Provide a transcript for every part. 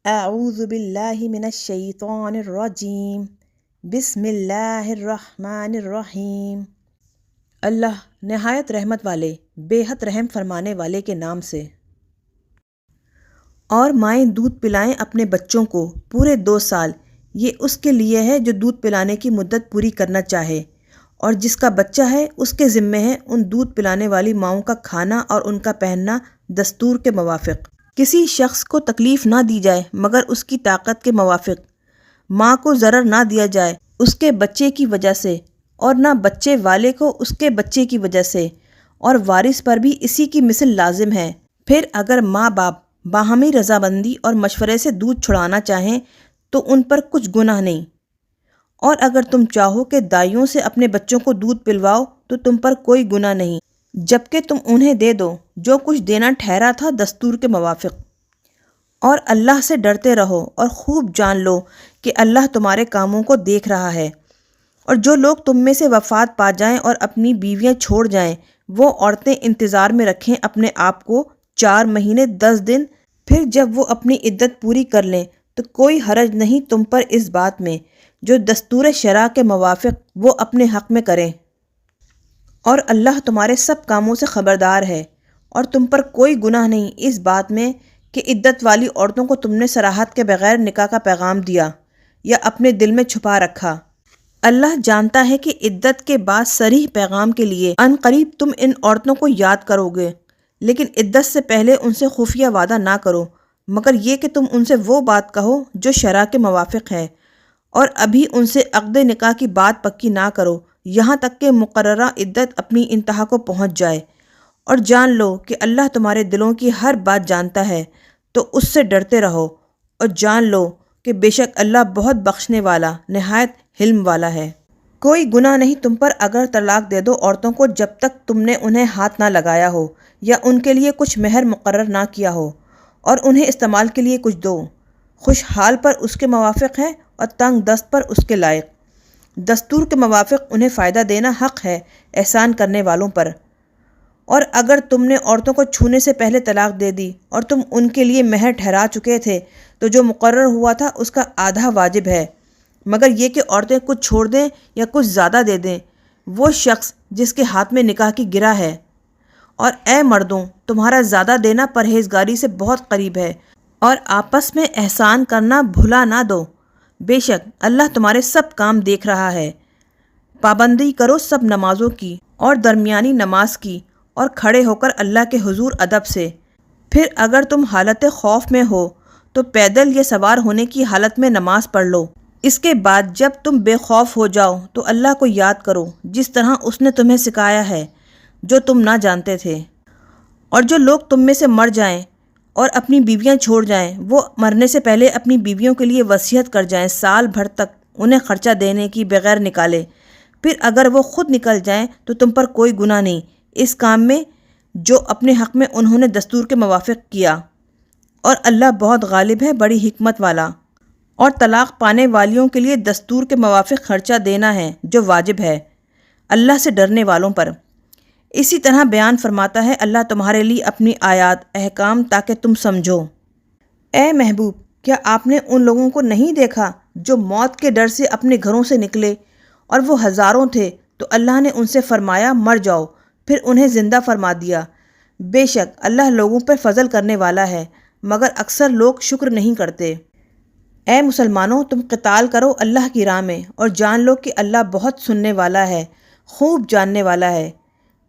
اعوذ باللہ من الشیطان الرجیم بسم اللہ الرحمن الرحیم۔ اللہ نہایت رحمت والے بے حد رحم فرمانے والے کے نام سے۔ اور مائیں دودھ پلائیں اپنے بچوں کو پورے 2 سال، یہ اس کے لیے ہے جو دودھ پلانے کی مدت پوری کرنا چاہے، اور جس کا بچہ ہے اس کے ذمے ہے ان دودھ پلانے والی ماؤں کا کھانا اور ان کا پہننا دستور کے موافق۔ کسی شخص کو تکلیف نہ دی جائے مگر اس کی طاقت کے موافق۔ ماں کو ضرر نہ دیا جائے اس کے بچے کی وجہ سے، اور نہ بچے والے کو اس کے بچے کی وجہ سے، اور وارث پر بھی اسی کی مثل لازم ہے۔ پھر اگر ماں باپ باہمی رضامندی اور مشورے سے دودھ چھڑانا چاہیں تو ان پر کچھ گناہ نہیں، اور اگر تم چاہو کہ دائیوں سے اپنے بچوں کو دودھ پلواؤ تو تم پر کوئی گناہ نہیں، جبکہ تم انہیں دے دو جو کچھ دینا ٹھہرا تھا دستور کے موافق۔ اور اللہ سے ڈرتے رہو اور خوب جان لو کہ اللہ تمہارے کاموں کو دیکھ رہا ہے۔ اور جو لوگ تم میں سے وفات پا جائیں اور اپنی بیویاں چھوڑ جائیں، وہ عورتیں انتظار میں رکھیں اپنے آپ کو 4 مہینے 10 دن، پھر جب وہ اپنی عدت پوری کر لیں تو کوئی حرج نہیں تم پر اس بات میں جو دستور شرع کے موافق وہ اپنے حق میں کریں۔ اور اللہ تمہارے سب کاموں سے خبردار ہے، اور تم پر کوئی گناہ نہیں اس بات میں کہ عدت والی عورتوں کو تم نے صراحت کے بغیر نکاح کا پیغام دیا یا اپنے دل میں چھپا رکھا۔ اللہ جانتا ہے کہ عدت کے بعد صریح پیغام کے لیے عن قریب تم ان عورتوں کو یاد کرو گے، لیکن عدت سے پہلے ان سے خفیہ وعدہ نہ کرو، مگر یہ کہ تم ان سے وہ بات کہو جو شرع کے موافق ہے، اور ابھی ان سے عقد نکاح کی بات پکی نہ کرو یہاں تک کہ مقررہ عدت اپنی انتہا کو پہنچ جائے۔ اور جان لو کہ اللہ تمہارے دلوں کی ہر بات جانتا ہے، تو اس سے ڈرتے رہو، اور جان لو کہ بے شک اللہ بہت بخشنے والا نہایت حلم والا ہے۔ کوئی گناہ نہیں تم پر اگر طلاق دے دو عورتوں کو جب تک تم نے انہیں ہاتھ نہ لگایا ہو یا ان کے لیے کچھ مہر مقرر نہ کیا ہو، اور انہیں استعمال کے لیے کچھ دو، خوشحال پر اس کے موافق ہے اور تنگ دست پر اس کے لائق۔ دستور کے موافق انہیں فائدہ دینا حق ہے احسان کرنے والوں پر۔ اور اگر تم نے عورتوں کو چھونے سے پہلے طلاق دے دی اور تم ان کے لیے مہر ٹھہرا چکے تھے تو جو مقرر ہوا تھا اس کا آدھا واجب ہے، مگر یہ کہ عورتیں کچھ چھوڑ دیں یا کچھ زیادہ دے دیں، وہ شخص جس کے ہاتھ میں نکاح کی گرہ ہے۔ اور اے مردوں، تمہارا زیادہ دینا پرہیزگاری سے بہت قریب ہے، اور آپس میں احسان کرنا بھلا نہ دو، بے شک اللہ تمہارے سب کام دیکھ رہا ہے۔ پابندی کرو سب نمازوں کی اور درمیانی نماز کی، اور کھڑے ہو کر اللہ کے حضور ادب سے۔ پھر اگر تم حالت خوف میں ہو تو پیدل یا سوار ہونے کی حالت میں نماز پڑھ لو۔ اس کے بعد جب تم بے خوف ہو جاؤ تو اللہ کو یاد کرو جس طرح اس نے تمہیں سکھایا ہے جو تم نہ جانتے تھے۔ اور جو لوگ تم میں سے مر جائیں اور اپنی بیویاں چھوڑ جائیں، وہ مرنے سے پہلے اپنی بیویوں کے لیے وصیت کر جائیں سال بھر تک انہیں خرچہ دینے کی بغیر نکالے۔ پھر اگر وہ خود نکل جائیں تو تم پر کوئی گناہ نہیں اس کام میں جو اپنے حق میں انہوں نے دستور کے موافق کیا، اور اللہ بہت غالب ہے بڑی حکمت والا۔ اور طلاق پانے والیوں کے لیے دستور کے موافق خرچہ دینا ہے جو واجب ہے اللہ سے ڈرنے والوں پر۔ اسی طرح بیان فرماتا ہے اللہ تمہارے لیے اپنی آیات احکام تاکہ تم سمجھو۔ اے محبوب، کیا آپ نے ان لوگوں کو نہیں دیکھا جو موت کے ڈر سے اپنے گھروں سے نکلے اور وہ ہزاروں تھے، تو اللہ نے ان سے فرمایا مر جاؤ، پھر انہیں زندہ فرما دیا۔ بے شک اللہ لوگوں پر فضل کرنے والا ہے، مگر اکثر لوگ شکر نہیں کرتے۔ اے مسلمانوں، تم قتال کرو اللہ کی راہ میں، اور جان لو کہ اللہ بہت سننے والا ہے، خوب جاننے والا ہے۔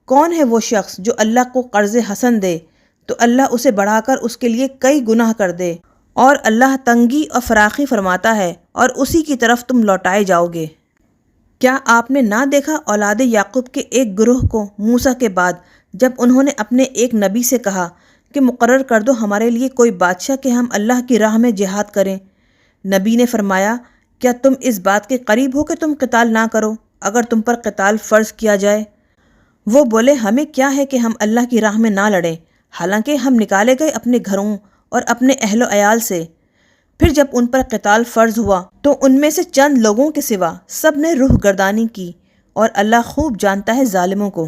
کون ہے وہ شخص جو اللہ کو قرض حسن دے تو اللہ اسے بڑھا کر اس کے لیے کئی گناہ کر دے، اور اللہ تنگی اور فراخی فرماتا ہے اور اسی کی طرف تم لوٹائے جاؤ گے۔ کیا آپ نے نہ دیکھا اولاد یعقوب کے ایک گروہ کو موسیٰ کے بعد جب انہوں نے اپنے ایک نبی سے کہا کہ مقرر کر دو ہمارے لیے کوئی بادشاہ کہ ہم اللہ کی راہ میں جہاد کریں؟ نبی نے فرمایا کیا تم اس بات کے قریب ہو کہ تم قتال نہ کرو اگر تم پر قتال فرض کیا جائے؟ وہ بولے ہمیں کیا ہے کہ ہم اللہ کی راہ میں نہ لڑیں، حالانکہ ہم نکالے گئے اپنے گھروں اور اپنے اہل و عیال سے۔ پھر جب ان پر قتال فرض ہوا تو ان میں سے چند لوگوں کے سوا سب نے روح گردانی کی، اور اللہ خوب جانتا ہے ظالموں کو۔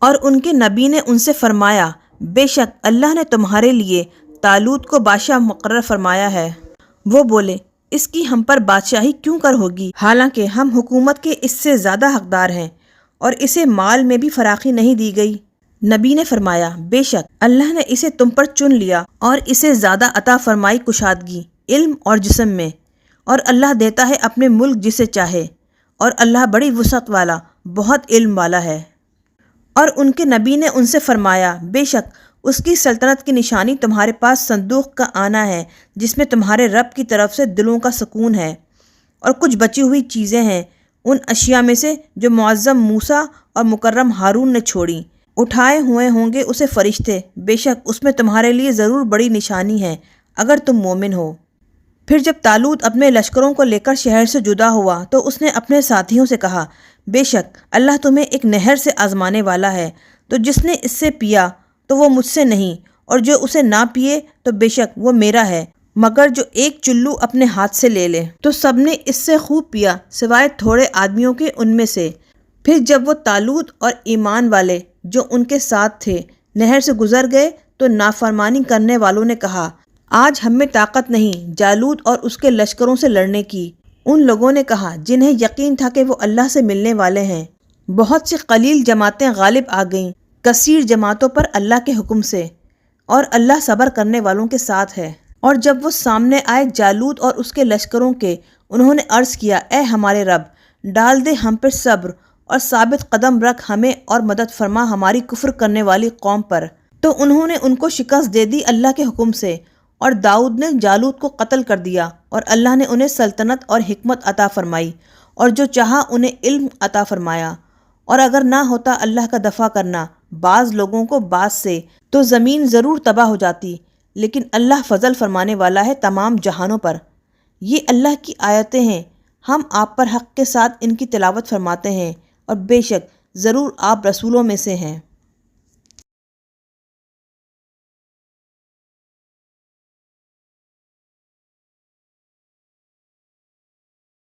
اور ان کے نبی نے ان سے فرمایا بے شک اللہ نے تمہارے لیے طالوت کو بادشاہ مقرر فرمایا ہے، وہ بولے اس کی ہم پر بادشاہی کیوں کر ہوگی، حالانکہ ہم حکومت کے اس سے زیادہ حقدار ہیں اور اسے مال میں بھی فراخی نہیں دی گئی۔ نبی نے فرمایا بے شک اللہ نے اسے تم پر چن لیا اور اسے زیادہ عطا فرمائی کشادگی علم اور جسم میں، اور اللہ دیتا ہے اپنے ملک جسے چاہے، اور اللہ بڑی وسعت والا بہت علم والا ہے۔ اور ان کے نبی نے ان سے فرمایا بے شک اس کی سلطنت کی نشانی تمہارے پاس صندوق کا آنا ہے جس میں تمہارے رب کی طرف سے دلوں کا سکون ہے، اور کچھ بچی ہوئی چیزیں ہیں ان اشیاء میں سے جو معظم موسیٰ اور مکرم ہارون نے چھوڑیں، اٹھائے ہوئے ہوں گے اسے فرشتے، بے شک اس میں تمہارے لیے ضرور بڑی نشانی ہے اگر تم مومن ہو۔ پھر جب طالوت اپنے لشکروں کو لے کر شہر سے جدا ہوا تو اس نے اپنے ساتھیوں سے کہا بے شک اللہ تمہیں ایک نہر سے آزمانے والا ہے، تو جس نے اس سے پیا تو وہ مجھ سے نہیں، اور جو اسے نہ پیے تو بے شک وہ میرا ہے، مگر جو ایک چلو اپنے ہاتھ سے لے لے۔ تو سب نے اس سے خوب پیا سوائے تھوڑے آدمیوں کے ان میں سے۔ پھر جب وہ طالوت اور ایمان والے جو ان کے ساتھ تھے نہر سے گزر گئے تو نافرمانی کرنے والوں نے کہا آج ہم میں طاقت نہیں جالوت اور اس کے لشکروں سے لڑنے کی۔ ان لوگوں نے کہا جنہیں یقین تھا کہ وہ اللہ سے ملنے والے ہیں، بہت سی قلیل جماعتیں غالب آ گئیں کثیر جماعتوں پر اللہ کے حکم سے، اور اللہ صبر کرنے والوں کے ساتھ ہے۔ اور جب وہ سامنے آئے جالوت اور اس کے لشکروں کے، انہوں نے عرض کیا اے ہمارے رب ڈال دے ہم پر صبر اور ثابت قدم رکھ ہمیں اور مدد فرما ہماری کفر کرنے والی قوم پر۔ تو انہوں نے ان کو شکست دے دی اللہ کے حکم سے، اور داؤد نے جالوت کو قتل کر دیا، اور اللہ نے انہیں سلطنت اور حکمت عطا فرمائی، اور جو چاہا انہیں علم عطا فرمایا۔ اور اگر نہ ہوتا اللہ کا دفع کرنا بعض لوگوں کو بعض سے تو زمین ضرور تباہ ہو جاتی، لیکن اللہ فضل فرمانے والا ہے تمام جہانوں پر۔ یہ اللہ کی آیتیں ہیں، ہم آپ پر حق کے ساتھ ان کی تلاوت فرماتے ہیں، اور بے شک ضرور آپ رسولوں میں سے ہیں۔